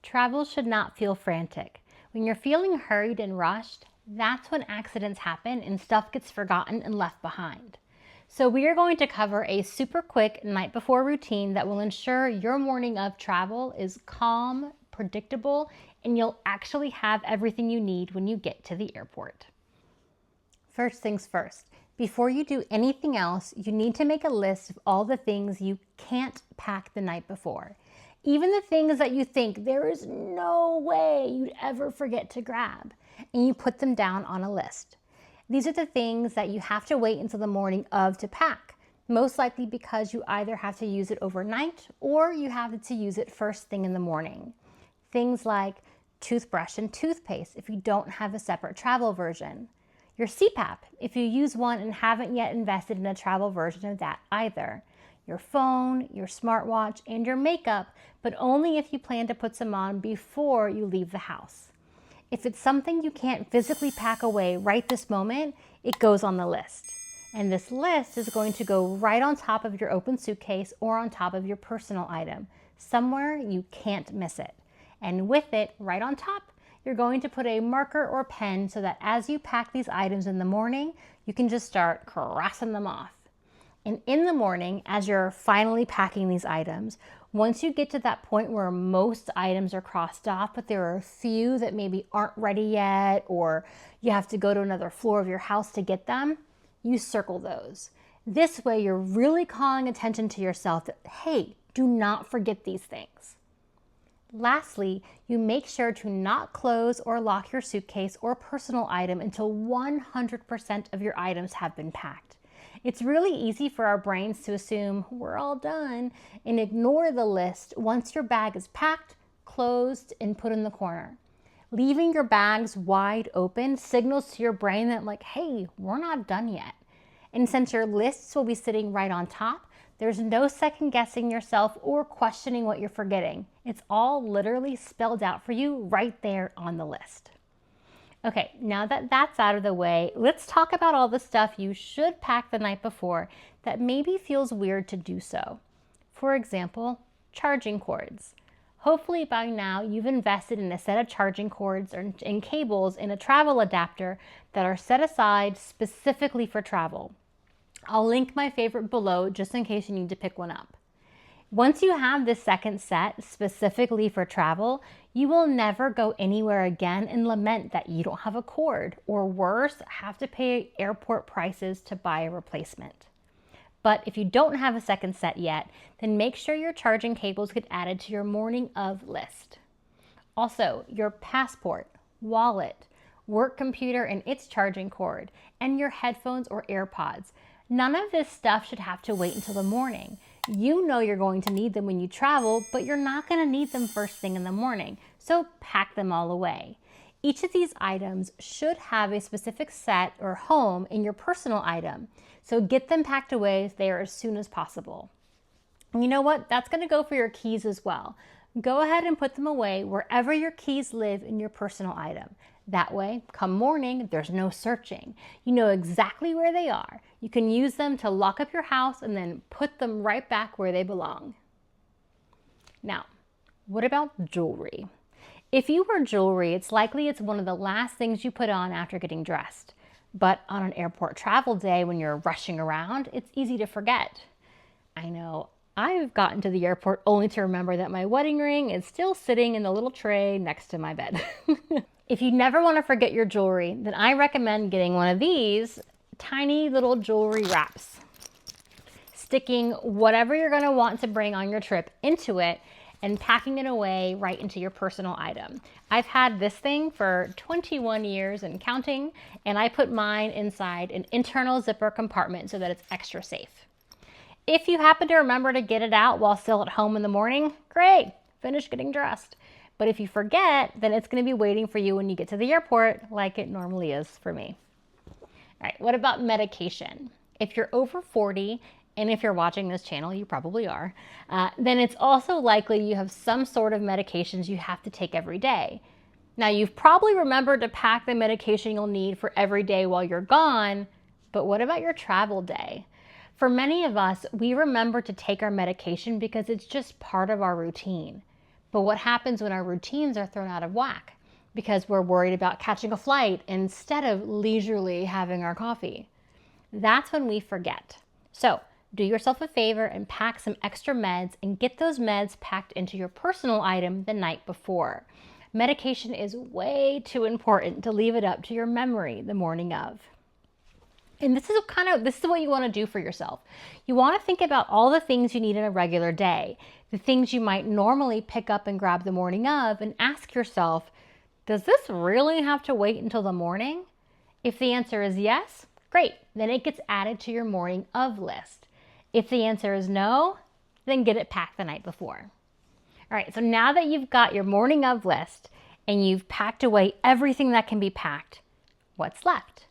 Travel should not feel frantic. When you're feeling hurried and rushed, that's when accidents happen and stuff gets forgotten and left behind. So we are going to cover a super quick night before routine that will ensure your morning of travel is calm, predictable, and you'll actually have everything you need when you get to the airport. First things first, before you do anything else, you need to make a list of all the things you can't pack the night before. Even the things that you think there is no way you'd ever forget to grab, and you put them down on a list. These are the things that you have to wait until the morning of to pack, most likely because you either have to use it overnight or you have to use it first thing in the morning. Things like toothbrush and toothpaste if you don't have a separate travel version. Your CPAP, if you use one and haven't yet invested in a travel version of that either. Your phone, your smartwatch, and your makeup, but only if you plan to put some on before you leave the house. If it's something you can't physically pack away right this moment, it goes on the list. And this list is going to go right on top of your open suitcase or on top of your personal item, somewhere you can't miss it. And with it, right on top, you're going to put a marker or pen so that as you pack these items in the morning, you can just start crossing them off. And in the morning, as you're finally packing these items, once you get to that point where most items are crossed off, but there are a few that maybe aren't ready yet, or you have to go to another floor of your house to get them, you circle those. This way, you're really calling attention to yourself that, hey, do not forget these things. Lastly, you make sure to not close or lock your suitcase or personal item until 100% of your items have been packed. It's really easy for our brains to assume we're all done and ignore the list once your bag is packed, closed, and put in the corner. Leaving your bags wide open signals to your brain that like, hey, we're not done yet. And since your lists will be sitting right on top, there's no second guessing yourself or questioning what you're forgetting. It's all literally spelled out for you right there on the list. Okay, now that that's out of the way, let's talk about all the stuff you should pack the night before that maybe feels weird to do so. For example, charging cords. Hopefully by now you've invested in a set of charging cords and cables in a travel adapter that are set aside specifically for travel. I'll link my favorite below just in case you need to pick one up. Once you have this second set specifically for travel, you will never go anywhere again and lament that you don't have a cord, or worse, have to pay airport prices to buy a replacement. But if you don't have a second set yet, then make sure your charging cables get added to your morning of list. Also, your passport, wallet, work computer and its charging cord, and your headphones or AirPods. None of this stuff should have to wait until the morning. You know you're going to need them when you travel, but you're not going to need them first thing in the morning, so pack them all away. Each of these items should have a specific set or home in your personal item, so get them packed away there as soon as possible. And you know what? That's going to go for your keys as well. Go ahead and put them away wherever your keys live in your personal item. That way, come morning, there's no searching. You know exactly where they are. You can use them to lock up your house and then put them right back where they belong. Now, what about jewelry? If you wear jewelry, it's likely it's one of the last things you put on after getting dressed. But on an airport travel day when you're rushing around, it's easy to forget. I know, I've gotten to the airport only to remember that my wedding ring is still sitting in the little tray next to my bed. If you never want to forget your jewelry, then I recommend getting one of these tiny little jewelry wraps. Sticking whatever you're going to want to bring on your trip into it and packing it away right into your personal item. I've had this thing for 21 years and counting, and I put mine inside an internal zipper compartment so that it's extra safe. If you happen to remember to get it out while still at home in the morning, great, finish getting dressed. But if you forget, then it's going to be waiting for you when you get to the airport, like it normally is for me. All right, what about medication? If you're over 40, and if you're watching this channel, you probably are, then it's also likely you have some sort of medications you have to take every day. Now, you've probably remembered to pack the medication you'll need for every day while you're gone, but what about your travel day? For many of us, we remember to take our medication because it's just part of our routine. But what happens when our routines are thrown out of whack because we're worried about catching a flight instead of leisurely having our coffee? That's when we forget. So do yourself a favor and pack some extra meds and get those meds packed into your personal item the night before. Medication is way too important to leave it up to your memory the morning of. And this is what you want to do for yourself. You want to think about all the things you need in a regular day, the things you might normally pick up and grab the morning of, and ask yourself, does this really have to wait until the morning? If the answer is yes, great, then it gets added to your morning of list. If the answer is no, then get it packed the night before. All right, so now that you've got your morning of list and you've packed away everything that can be packed, what's left?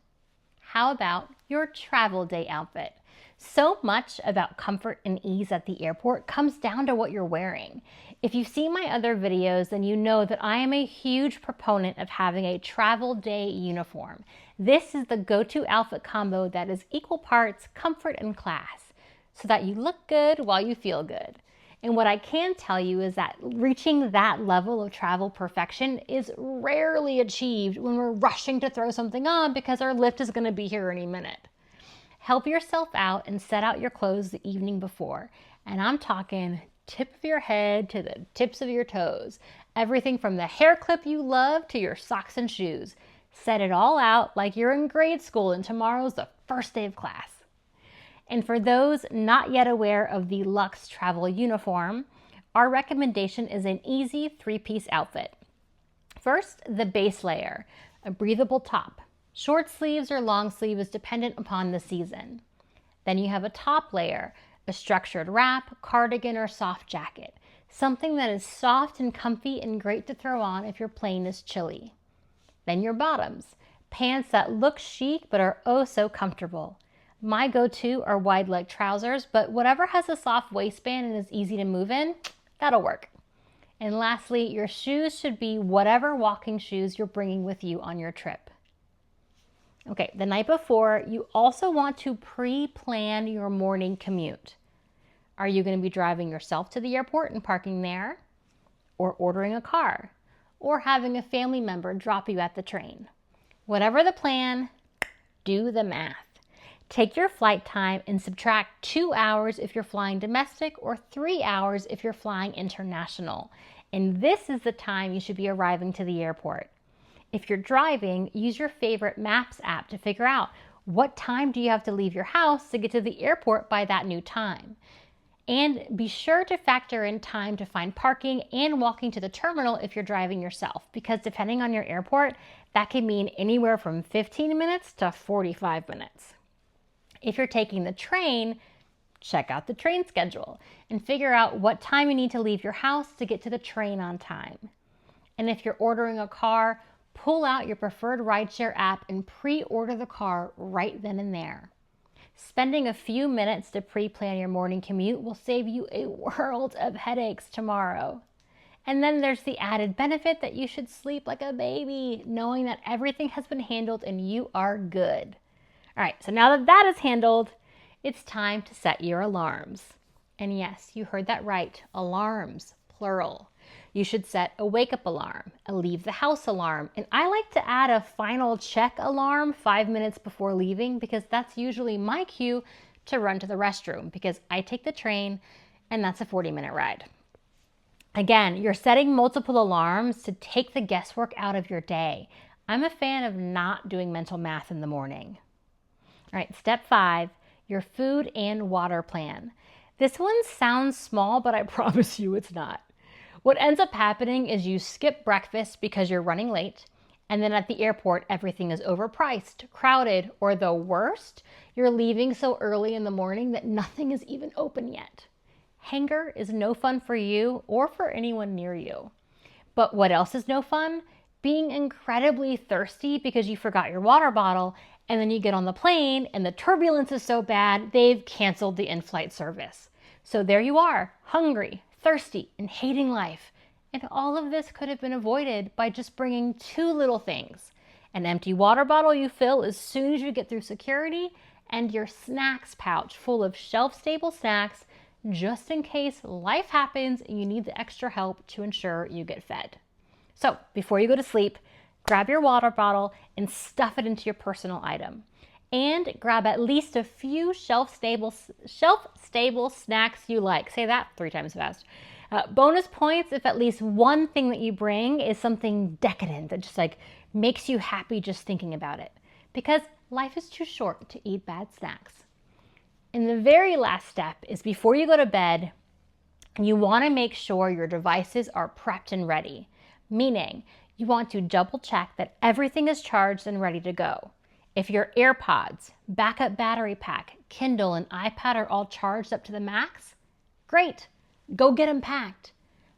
How about your travel day outfit? So much about comfort and ease at the airport comes down to what you're wearing. If you've seen my other videos, then you know that I am a huge proponent of having a travel day uniform. This is the go-to outfit combo that is equal parts comfort and class, so that you look good while you feel good. And what I can tell you is that reaching that level of travel perfection is rarely achieved when we're rushing to throw something on because our lift is going to be here any minute. Help yourself out and set out your clothes the evening before. And I'm talking tip of your head to the tips of your toes. Everything from the hair clip you love to your socks and shoes. Set it all out like you're in grade school and tomorrow's the first day of class. And for those not yet aware of the Luxe travel uniform, our recommendation is an easy 3-piece outfit. First, the base layer, a breathable top. Short sleeves or long sleeve is dependent upon the season. Then you have a top layer, a structured wrap, cardigan, or soft jacket. Something that is soft and comfy and great to throw on if your plane is chilly. Then your bottoms, pants that look chic but are oh so comfortable. My go-to are wide leg trousers, but whatever has a soft waistband and is easy to move in, that'll work. And lastly, your shoes should be whatever walking shoes you're bringing with you on your trip. Okay, the night before, you also want to pre-plan your morning commute. Are you going to be driving yourself to the airport and parking there? Or ordering a car? Or having a family member drop you at the train? Whatever the plan, do the math. Take your flight time and subtract 2 hours if you're flying domestic or 3 hours if you're flying international. And this is the time you should be arriving to the airport. If you're driving, use your favorite Maps app to figure out what time do you have to leave your house to get to the airport by that new time. And be sure to factor in time to find parking and walking to the terminal if you're driving yourself, because depending on your airport, that can mean anywhere from 15 minutes to 45 minutes. If you're taking the train, check out the train schedule and figure out what time you need to leave your house to get to the train on time. And if you're ordering a car, pull out your preferred rideshare app and pre-order the car right then and there. Spending a few minutes to pre-plan your morning commute will save you a world of headaches tomorrow. And then there's the added benefit that you should sleep like a baby, knowing that everything has been handled and you are good. All right, so now that that is handled, it's time to set your alarms. And yes, you heard that right, alarms, plural. You should set a wake-up alarm, a leave the house alarm, and I like to add a final check alarm 5 minutes before leaving because that's usually my cue to run to the restroom because I take the train and that's a 40-minute ride. Again, you're setting multiple alarms to take the guesswork out of your day. I'm a fan of not doing mental math in the morning. All right, step 5, your food and water plan. This one sounds small, but I promise you it's not. What ends up happening is you skip breakfast because you're running late, and then at the airport, everything is overpriced, crowded, or the worst, you're leaving so early in the morning that nothing is even open yet. Hunger is no fun for you or for anyone near you. But what else is no fun? Being incredibly thirsty because you forgot your water bottle, and then you get on the plane and the turbulence is so bad, they've canceled the in-flight service. So there you are, hungry, thirsty, and hating life. And all of this could have been avoided by just bringing 2 little things. An empty water bottle you fill as soon as you get through security, and your snacks pouch full of shelf-stable snacks, just in case life happens and you need the extra help to ensure you get fed. So before you go to sleep, grab your water bottle and stuff it into your personal item. And grab at least a few shelf-stable snacks you like. Say that 3 times fast. Bonus points if at least one thing that you bring is something decadent that just like makes you happy just thinking about it. Because life is too short to eat bad snacks. And the very last step is before you go to bed, you want to make sure your devices are prepped and ready. Meaning, you want to double check that everything is charged and ready to go. If your AirPods, backup battery pack, Kindle, and iPad are all charged up to the max, great, go get them packed.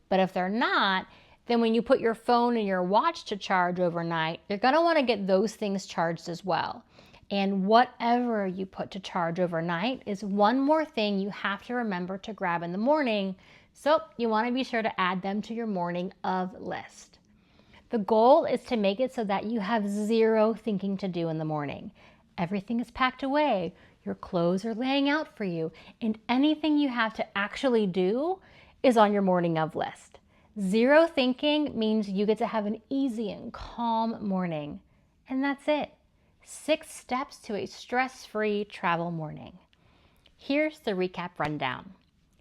But if they're not, then when you put your phone and your watch to charge overnight, you're gonna wanna get those things charged as well. And whatever you put to charge overnight is one more thing you have to remember to grab in the morning, so you wanna be sure to add them to your morning of list. The goal is to make it so that you have zero thinking to do in the morning. Everything is packed away, your clothes are laying out for you, and anything you have to actually do is on your morning of list. Zero thinking means you get to have an easy and calm morning. And that's it. 6 steps to a stress-free travel morning. Here's the recap rundown.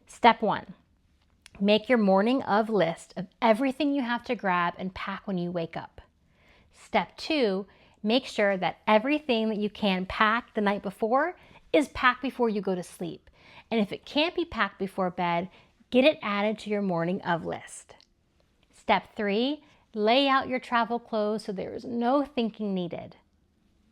Step 1. Make your morning of list of everything you have to grab and pack when you wake up. Step 2, make sure that everything that you can pack the night before is packed before you go to sleep. And if it can't be packed before bed, get it added to your morning of list. Step 3, lay out your travel clothes so there is no thinking needed.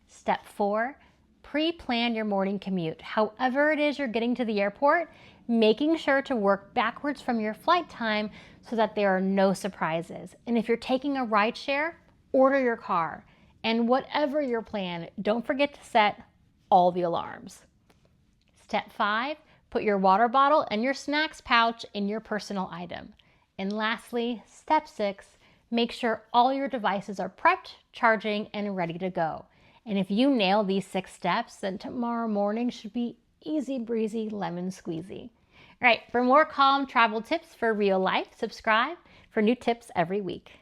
Step 4, pre-plan your morning commute. However it is you're getting to the airport, making sure to work backwards from your flight time so that there are no surprises. And if you're taking a ride share, order your car. And whatever your plan, don't forget to set all the alarms. Step 5, put your water bottle and your snacks pouch in your personal item. And lastly, step 6, make sure all your devices are prepped, charging, and ready to go. And if you nail these 6 steps, then tomorrow morning should be easy breezy lemon squeezy. All right, for more calm travel tips for real life, subscribe for new tips every week.